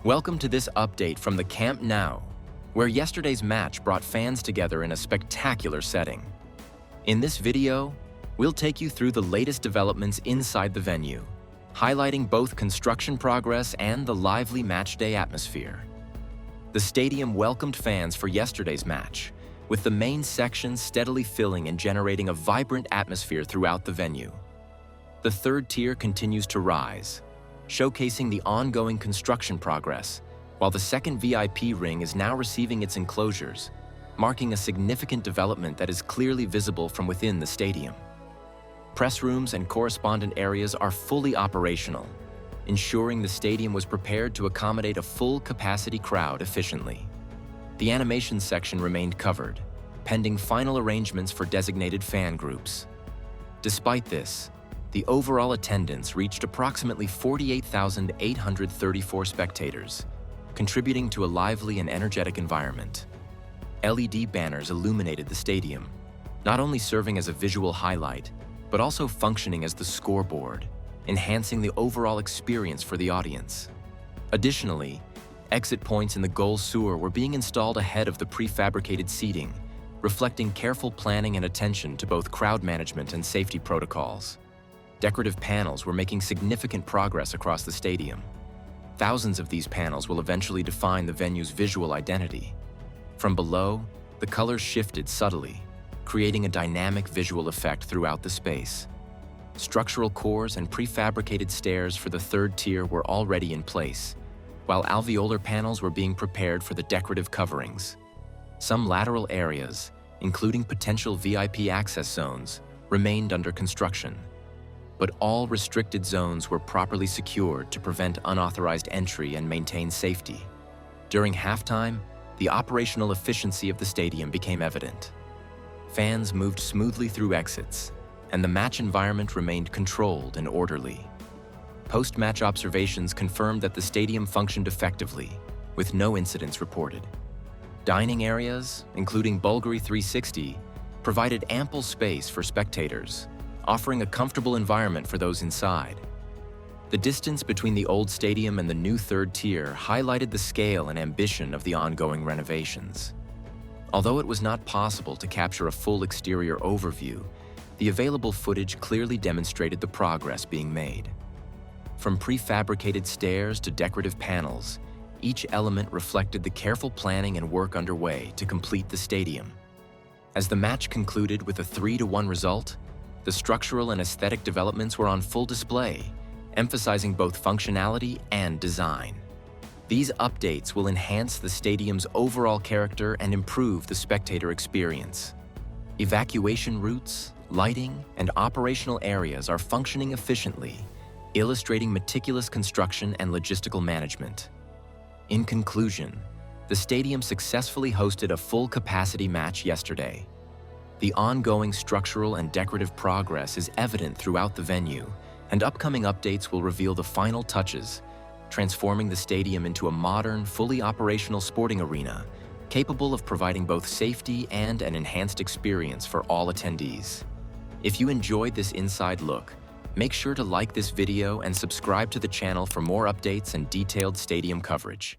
Welcome to this update from the Camp Nou, where yesterday's match brought fans together in a spectacular setting. In this video, we'll take you through the latest developments inside the venue, highlighting both construction progress and the lively matchday atmosphere. The stadium welcomed fans for yesterday's match, with the main section steadily filling and generating a vibrant atmosphere throughout the venue. The third tier continues to rise, showcasing the ongoing construction progress, while the second VIP ring is now receiving its enclosures, marking a significant development that is clearly visible from within the stadium. Press rooms and correspondent areas are fully operational, ensuring the stadium was prepared to accommodate a full-capacity crowd efficiently. The animation section remained covered, pending final arrangements for designated fan groups. Despite this, the overall attendance reached approximately 48,834 spectators, contributing to a lively and energetic environment. LED banners illuminated the stadium, not only serving as a visual highlight, but also functioning as the scoreboard, enhancing the overall experience for the audience. Additionally, exit points in the goal sewer were being installed ahead of the prefabricated seating, reflecting careful planning and attention to both crowd management and safety protocols. Decorative panels were making significant progress across the stadium. Thousands of these panels will eventually define the venue's visual identity. From below, the colors shifted subtly, creating a dynamic visual effect throughout the space. Structural cores and prefabricated stairs for the third tier were already in place, while alveolar panels were being prepared for the decorative coverings. Some lateral areas, including potential VIP access zones, remained under construction, but all restricted zones were properly secured to prevent unauthorized entry and maintain safety. During halftime, the operational efficiency of the stadium became evident. Fans moved smoothly through exits, and the match environment remained controlled and orderly. Post-match observations confirmed that the stadium functioned effectively, with no incidents reported. Dining areas, including Bulgari 360, provided ample space for spectators, offering a comfortable environment for those inside. The distance between the old stadium and the new third tier highlighted the scale and ambition of the ongoing renovations. Although it was not possible to capture a full exterior overview, the available footage clearly demonstrated the progress being made. From prefabricated stairs to decorative panels, each element reflected the careful planning and work underway to complete the stadium. As the match concluded with a 3-1 result, the structural and aesthetic developments were on full display, emphasizing both functionality and design. These updates will enhance the stadium's overall character and improve the spectator experience. Evacuation routes, lighting, and operational areas are functioning efficiently, illustrating meticulous construction and logistical management. In conclusion, the stadium successfully hosted a full-capacity match yesterday. The ongoing structural and decorative progress is evident throughout the venue, and upcoming updates will reveal the final touches, transforming the stadium into a modern, fully operational sporting arena, capable of providing both safety and an enhanced experience for all attendees. If you enjoyed this inside look, make sure to like this video and subscribe to the channel for more updates and detailed stadium coverage.